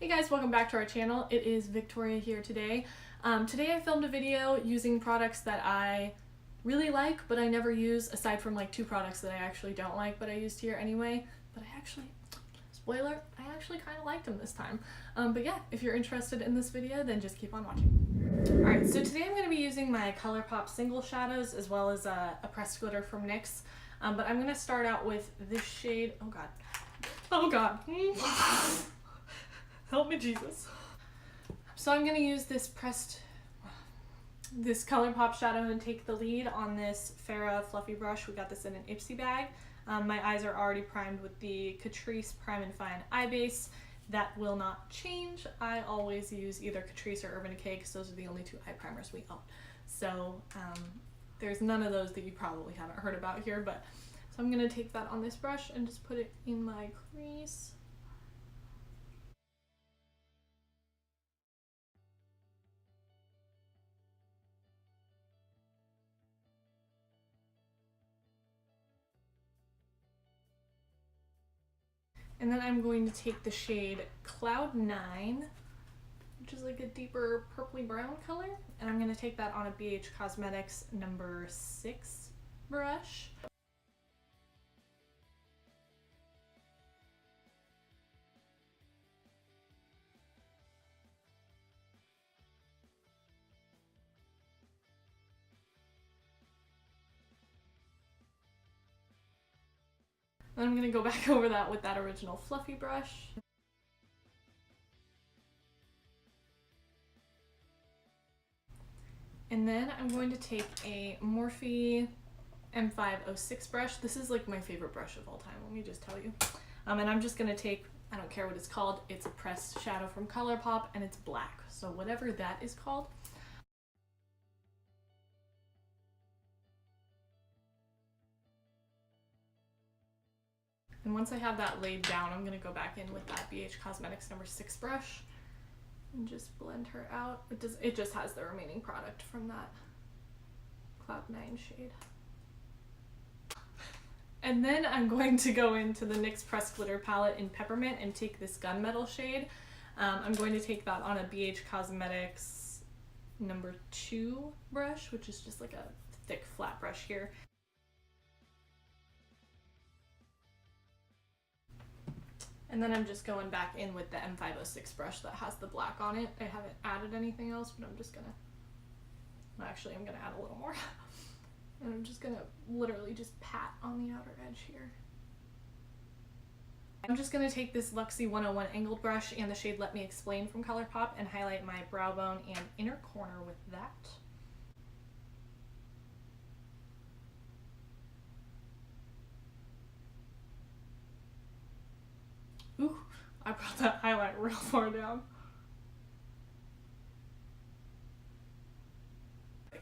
Hey guys, welcome back to our channel. It is Victoria here today. Today I filmed a video using products that I really like but I never use, aside from like two products that I actually don't like but I used here anyway. But I actually, spoiler, I actually kind of liked them this time. But yeah, if you're interested in this video then just keep on watching. Alright, so today I'm going to be using my Colourpop single shadows as well as a pressed glitter from NYX. But I'm going to start out with this shade, oh god. Help me, Jesus. So I'm going to use this Colourpop shadow and take the lead on this Farrah fluffy brush. We got this in an Ipsy bag. My eyes are already primed with the Catrice Prime and Fine Eye Base. That will not change. I always use either Catrice or Urban Decay because those are the only two eye primers we own. So there's none of those that you probably haven't heard about here. But so I'm going to take that on this brush and just put it in my crease. And then I'm going to take the shade Cloud 9, which is like a deeper purpley brown color, and I'm going to take that on a BH Cosmetics number 6 brush. Then I'm going to go back over that with that original fluffy brush. And then I'm going to take a Morphe M506 brush. This is like my favorite brush of all time, let me just tell you. And I'm just going to take, I don't care what it's called, it's a pressed shadow from Colourpop and it's black. So whatever that is called. And once I have that laid down, I'm going to go back in with that BH Cosmetics number 6 brush and just blend her out. It just has the remaining product from that Cloud 9 shade. And then I'm going to go into the NYX Pressed Glitter palette in Peppermint and take this Gunmetal shade. I'm going to take that on a BH Cosmetics number 2 brush, which is just like a thick flat brush here. And then I'm just going back in with the M506 brush that has the black on it. I haven't added anything else, but I'm just gonna, well, actually I'm gonna add a little more. And I'm just gonna literally just pat on the outer edge here. I'm just gonna take this Luxe 101 angled brush and the shade Let Me Explain from Colourpop and highlight my brow bone and inner corner with that. Ooh, I brought that highlight real far down.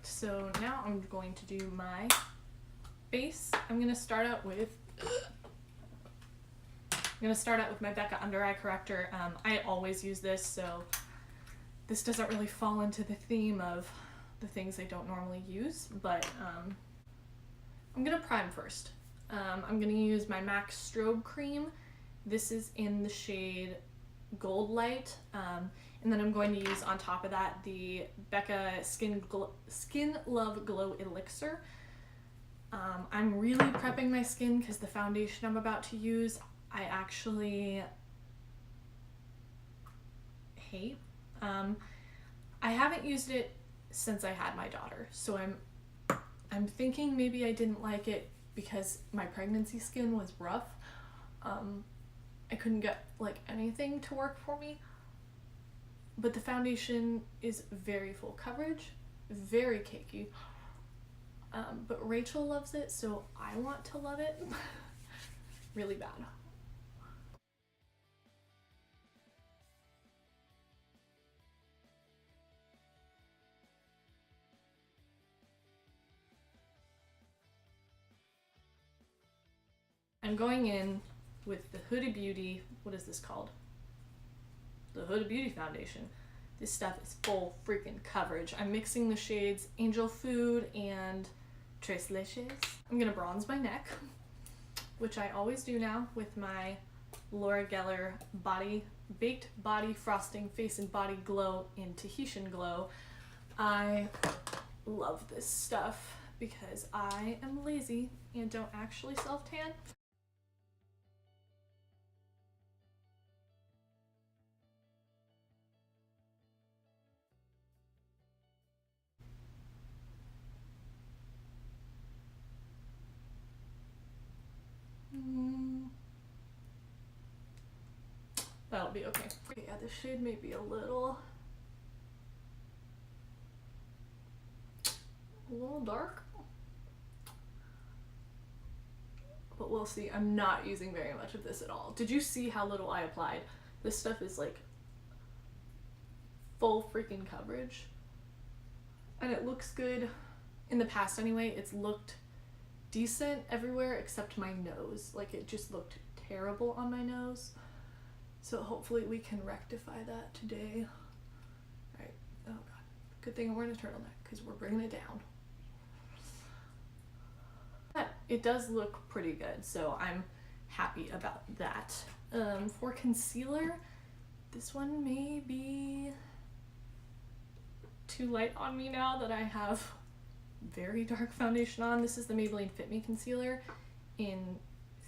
So now I'm going to do my base. I'm gonna start out with my Becca Undereye Corrector. I always use this, so this doesn't really fall into the theme of the things I don't normally use, but I'm gonna prime first. I'm gonna use my MAC Strobe Cream. This is in the shade Gold Light, and then I'm going to use on top of that the Becca Skin Love Glow Elixir. I'm really prepping my skin because the foundation I'm about to use I actually hate. I haven't used it since I had my daughter, so I'm thinking maybe I didn't like it because my pregnancy skin was rough. I couldn't get like anything to work for me, but the foundation is very full coverage, very cakey, but Rachel loves it, so I want to love it really bad. I'm going in with the Huda Beauty, what is this called? The Huda Beauty foundation. This stuff is full freaking coverage. I'm mixing the shades Angel Food and Tres Leches. I'm gonna bronze my neck, which I always do now with my Laura Geller Body Baked Body Frosting Face and Body Glow in Tahitian Glow. I love this stuff because I am lazy and don't actually self-tan. That'll be okay. Yeah, this shade may be a little dark, but we'll see. I'm not using very much of this at all. Did you see how little I applied? This stuff is like full freaking coverage, and it looks good. In the past anyway, it's looked decent everywhere except my nose. Like, it just looked terrible on my nose. So hopefully we can rectify that today. Alright, oh god. Good thing I'm wearing a turtleneck because we're bringing it down. But it does look pretty good, so I'm happy about that. For concealer, this one may be too light on me now that I have very dark foundation on. This is the Maybelline FIt Me Concealer in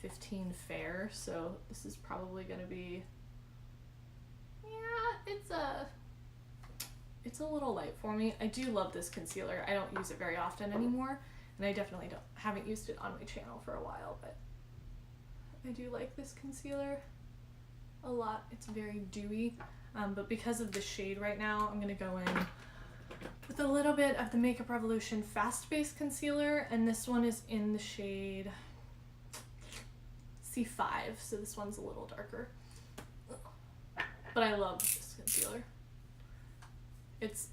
15 Fair, so this is probably going to be, it's a little light for me. I do love this concealer. I don't use it very often anymore, and I definitely haven't used it on my channel for a while, but I do like this concealer a lot. It's very dewy, but because of the shade right now, I'm going to go in with a little bit of the Makeup Revolution Fast Base Concealer, and this one is in the shade C5, so this one's a little darker. But I love this concealer. It's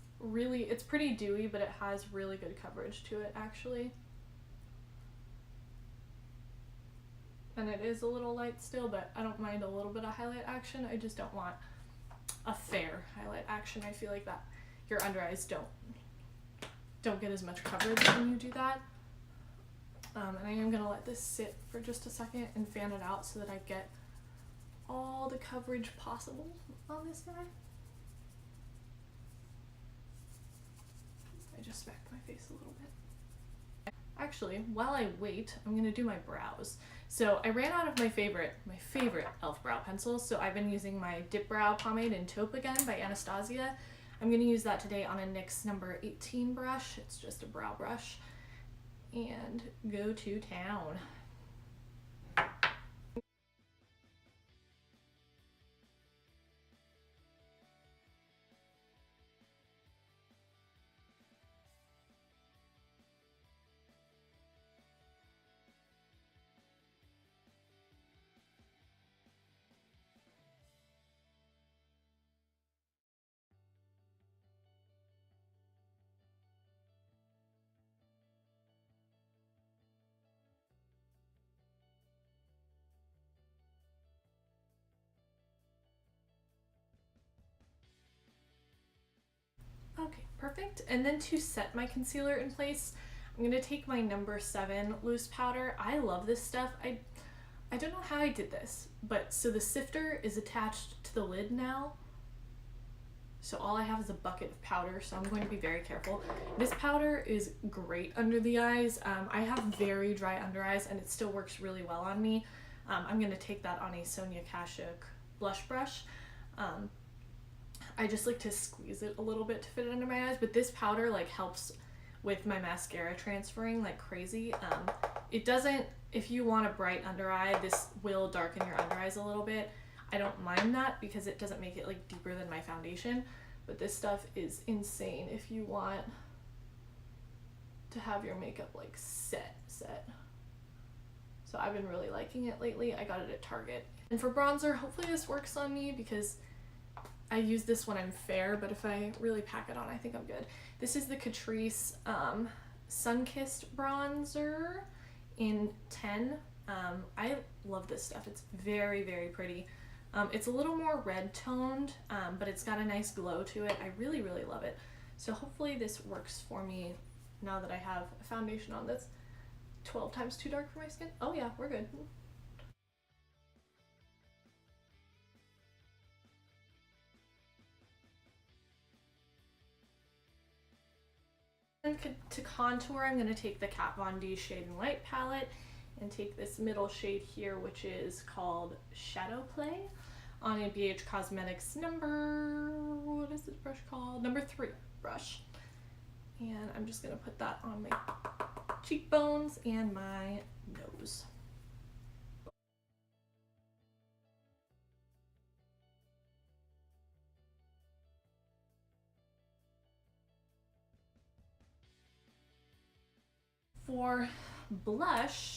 pretty dewy, but it has really good coverage to it, actually. And it is a little light still, but I don't mind a little bit of highlight action. I just don't want a fair highlight action. I feel like that your under eyes don't get as much coverage when you do that. And I am gonna let this sit for just a second and fan it out so that I get all the coverage possible on this guy. I just smacked my face a little bit. Actually, while I wait, I'm gonna do my brows. So I ran out of my favorite e.l.f. brow pencils, so I've been using my Dipbrow Pomade in Taupe again by Anastasia. I'm gonna use that today on a NYX number 18 brush. It's just a brow brush. And go to town. Okay, perfect. And then to set my concealer in place, I'm gonna take my number 7 loose powder. I love this stuff. I don't know how I did this, but so the sifter is attached to the lid now. So all I have is a bucket of powder, so I'm going to be very careful. This powder is great under the eyes. I have very dry under eyes and it still works really well on me. I'm gonna take that on a Sonia Kashuk blush brush. I just like to squeeze it a little bit to fit it under my eyes, but this powder like helps with my mascara transferring like crazy. It doesn't, if you want a bright under eye, this will darken your under eyes a little bit. I don't mind that because it doesn't make it like deeper than my foundation, but this stuff is insane if you want to have your makeup like set. So I've been really liking it lately. I got it at Target. And for bronzer, hopefully this works on me because I use this when I'm fair, but if I really pack it on, I think I'm good. This is the Catrice Sun-Kissed Bronzer in 10. I love this stuff. It's very, very pretty. It's a little more red toned, but it's got a nice glow to it. I really, really love it. So hopefully this works for me now that I have a foundation on that's 12 times too dark for my skin. Oh yeah, we're good. then to contour, I'm going to take the Kat Von D Shade and Light palette and take this middle shade here, which is called Shadow Play, on a BH Cosmetics what is this brush called? Number 3 brush. And I'm just going to put that on my cheekbones and my nose. For blush,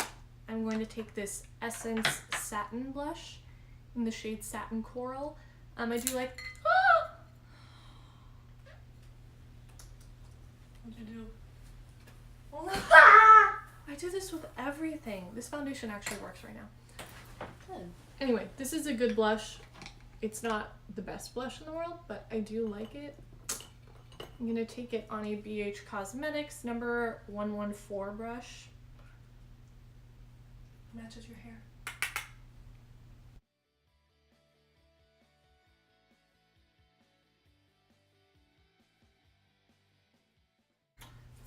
I'm going to take this Essence Satin blush in the shade Satin Coral. I do like... What'd you do? I do this with everything. This foundation actually works right now. Good. Anyway, this is a good blush. It's not the best blush in the world, but I do like it. I'm going to take it on a BH Cosmetics number 114 brush. Matches your hair.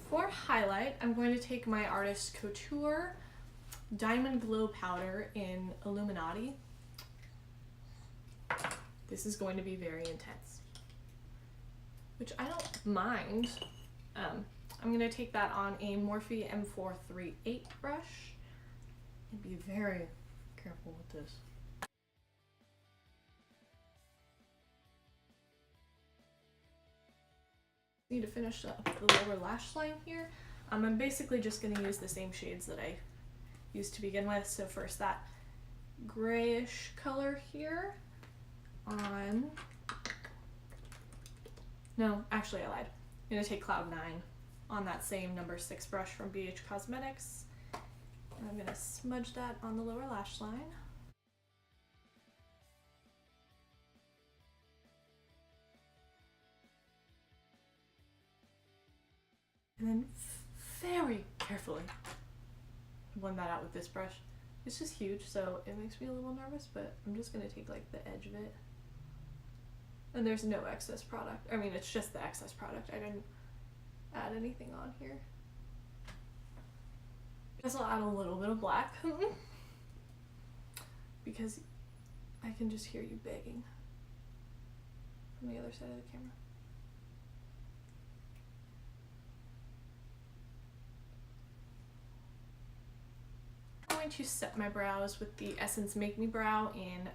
For highlight, I'm going to take my Artist Couture Diamond Glow Powder in Illuminati. This is going to be very intense, which I don't mind. I'm going to take that on a Morphe M438 brush and be very careful with this. Need to finish up the lower lash line here. I'm basically just going to use the same shades that I used to begin with. So first that grayish color here on... No, actually I lied. I'm going to take Cloud 9 on that same number 6 brush from BH Cosmetics. And I'm going to smudge that on the lower lash line. And then very carefully blend that out with this brush. It's just huge, so it makes me a little nervous, but I'm just going to take like the edge of it. And there's no excess product. I mean, it's just the excess product. I didn't add anything on here. I guess I'll add a little bit of black because I can just hear you begging from the other side of the camera. I'm going to set my brows with the Essence Make Me Brow in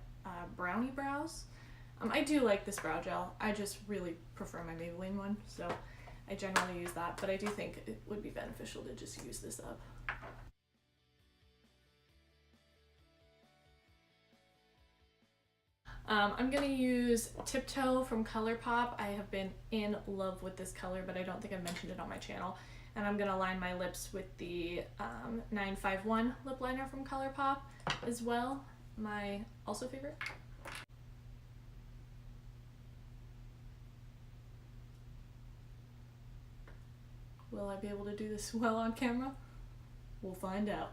Brownie Brows. I do like this brow gel. I just really prefer my Maybelline one, so I generally use that, but I do think it would be beneficial to just use this up. I'm going to use Tiptoe from Colourpop. I have been in love with this color, but I don't think I've mentioned it on my channel. And I'm going to line my lips with the 951 lip liner from Colourpop as well, my also favorite. Will I be able to do this well on camera? We'll find out.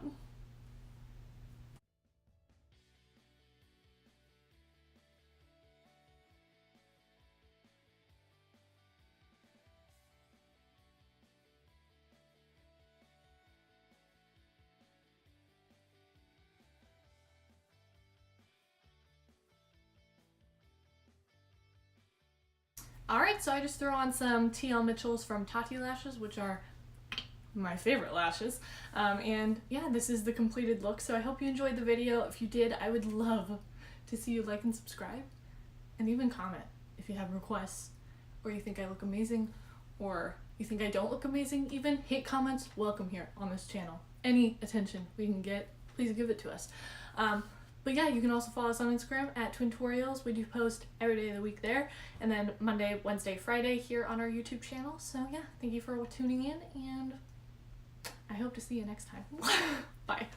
Alright, so I just threw on some TLMItchell's from Tatti lashes, which are my favorite lashes. And yeah, this is the completed look, so I hope you enjoyed the video. If you did, I would love to see you like and subscribe, and even comment if you have requests, or you think I look amazing, or you think I don't look amazing even. Hate comments, welcome here on this channel. Any attention we can get, please give it to us. But yeah, you can also follow us on Instagram at Twintorials. We do post every day of the week there. And then Monday, Wednesday, Friday here on our YouTube channel. So yeah, thank you for tuning in, and I hope to see you next time. Bye.